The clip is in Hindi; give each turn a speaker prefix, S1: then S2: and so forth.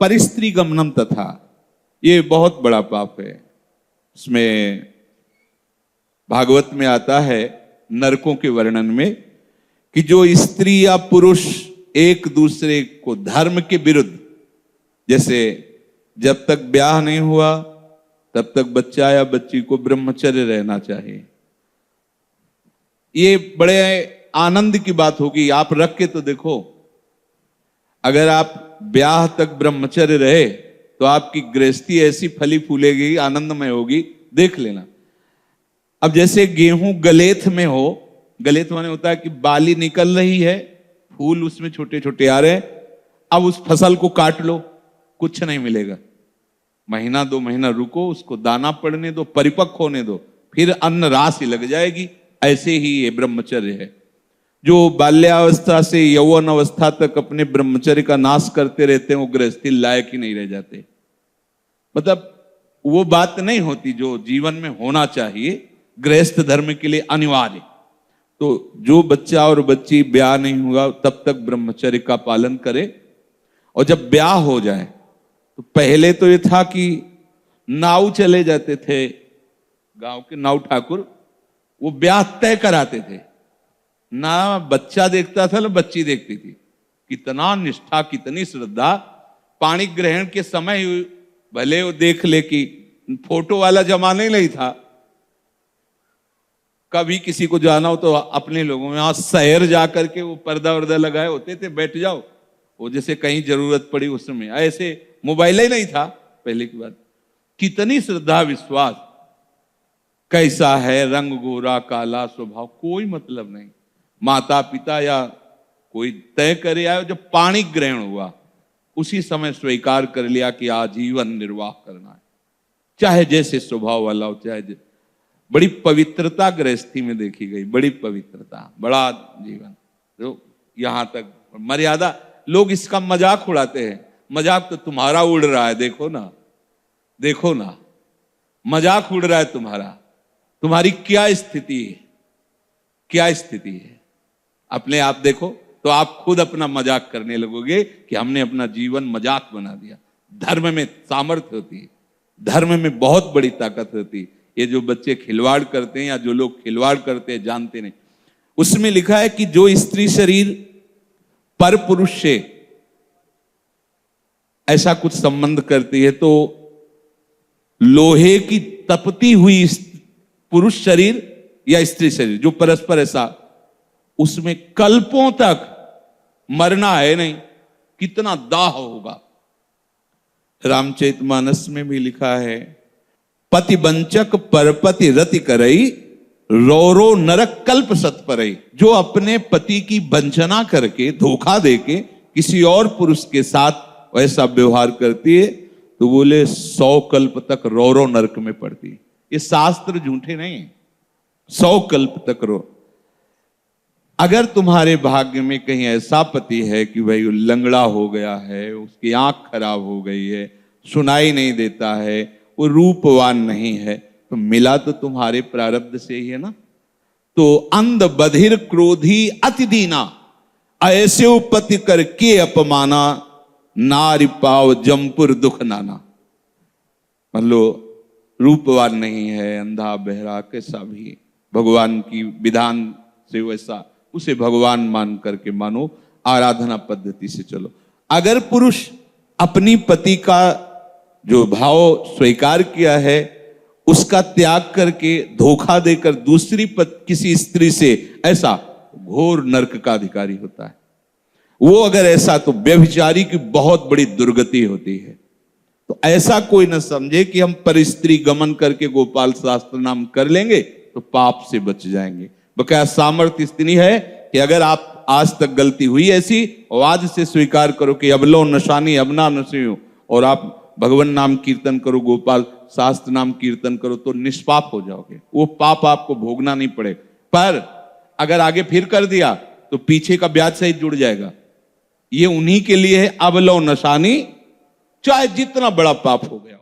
S1: परिस्त्री गमनम तथा, ये बहुत बड़ा पाप है। इसमें भागवत में आता है नरकों के वर्णन में कि जो स्त्री या पुरुष एक दूसरे को धर्म के विरुद्ध, जैसे जब तक ब्याह नहीं हुआ तब तक बच्चा या बच्ची को ब्रह्मचर्य रहना चाहिए। ये बड़े आनंद की बात होगी। आप रख के तो देखो, अगर आप ब्याह तक ब्रह्मचर्य रहे तो आपकी गृहस्थी ऐसी फली फूलेगी, आनंदमय होगी, देख लेना। अब जैसे गेहूं गलेथ में हो, गलेथ माने होता है कि बाली निकल रही है, फूल उसमें छोटे छोटे आ रहे हैं, अब उस फसल को काट लो, कुछ नहीं मिलेगा। महीना 2 महीना रुको, उसको दाना पड़ने दो, परिपक्व होने दो, फिर अन्न राशि लग जाएगी। ऐसे ही ये ब्रह्मचर्य है। जो बाल्यावस्था से यौवन अवस्था तक अपने ब्रह्मचर्य का नाश करते रहते हैं, वो गृहस्थी लायक ही नहीं रह जाते। मतलब वो बात नहीं होती जो जीवन में होना चाहिए, गृहस्थ धर्म के लिए अनिवार्य। तो जो बच्चा और बच्ची ब्याह नहीं हुआ तब तक ब्रह्मचर्य का पालन करे, और जब ब्याह हो जाए तो पहले तो ये था कि नाऊ चले जाते थे, गांव के नाऊ ठाकुर, वो ब्याह तय कराते थे। ना बच्चा देखता था ना बच्ची देखती थी। कितना निष्ठा, कितनी श्रद्धा। पाणी ग्रहण के समय भले वो देख ले कि फोटो वाला जमाना ही नहीं था। कभी किसी को जाना हो तो अपने लोगों में, शहर जाकर के वो पर्दा वर्दा लगाए होते थे, बैठ जाओ, वो जैसे कहीं जरूरत पड़ी उस समय। ऐसे मोबाइल ही नहीं था पहले की बात। कितनी श्रद्धा, विश्वास। कैसा है, रंग गोरा काला, स्वभाव, कोई मतलब नहीं। माता पिता या कोई तय करे आयो। जब पाणी ग्रहण हुआ उसी समय स्वीकार कर लिया कि आजीवन निर्वाह करना है, चाहे जैसे स्वभाव वाला हो, चाहे बड़ी पवित्रता गृहस्थी में देखी गई, बड़ी पवित्रता, बड़ा जीवन। तो यहां तक मर्यादा। लोग इसका मजाक उड़ाते हैं। मजाक तो तुम्हारा उड़ रहा है, देखो ना, देखो ना, मजाक उड़ रहा है तुम्हारा। तुम्हारी क्या स्थिति है, क्या स्थिति है, अपने आप देखो तो आप खुद अपना मजाक करने लगोगे कि हमने अपना जीवन मजाक बना दिया। धर्म में सामर्थ्य होती है, धर्म में बहुत बड़ी ताकत होती है। ये जो बच्चे खिलवाड़ करते हैं या जो लोग खिलवाड़ करते हैं जानते नहीं। उसमें लिखा है कि जो स्त्री शरीर पर पुरुष से ऐसा कुछ संबंध करती है तो लोहे की तपती हुई पुरुष शरीर या स्त्री शरीर जो परस्पर ऐसा, उसमें कल्पों तक मरना है नहीं। कितना दाह होगा। रामचरितमानस में भी लिखा है, पति वंचक परपति रति करई, रौरो नरक कल्प सतपरई। जो अपने पति की वंचना करके, धोखा देके किसी और पुरुष के साथ वैसा व्यवहार करती है तो बोले 100 कल्प तक रौरो नरक में पड़ती है। ये शास्त्र झूठे नहीं है। 100 कल्प तक रो। अगर तुम्हारे भाग्य में कहीं ऐसा पति है कि भाई लंगड़ा हो गया है, उसकी आंख खराब हो गई है, सुनाई नहीं देता है, वो रूपवान नहीं है, तो मिला तो तुम्हारे प्रारब्ध से ही है ना। तो अंध बधिर क्रोधी अति दीना, ऐसे उपति करके अपमाना, नारी पाव जमपुर दुख नाना। मान लो रूपवान नहीं है, अंधा बहरा, कैसा भी भगवान की विधान से वैसा, उसे भगवान मान करके मानो, आराधना पद्धति से चलो। अगर पुरुष अपनी पति का जो भाव स्वीकार किया है उसका त्याग करके धोखा देकर दूसरी किसी स्त्री से, ऐसा घोर नरक का अधिकारी होता है वो। अगर ऐसा तो व्यभिचारी की बहुत बड़ी दुर्गति होती है। तो ऐसा कोई न समझे कि हम परिस्त्री गमन करके गोपाल शास्त्र नाम कर लेंगे तो पाप से बच जाएंगे। बकाया सामर्थ्य इतनी है कि अगर आप आज तक गलती हुई ऐसी, और आज से स्वीकार करो कि अबलो नशानी अबना नसियो, और आप भगवान नाम कीर्तन करो, गोपाल शास्त्र नाम कीर्तन करो, तो निष्पाप हो जाओगे। वो पाप आपको भोगना नहीं पड़े। पर अगर आगे फिर कर दिया तो पीछे का ब्याज सहित जुड़ जाएगा। ये उन्हीं के लिए है, अबलो नशानी, चाहे जितना बड़ा पाप हो गया।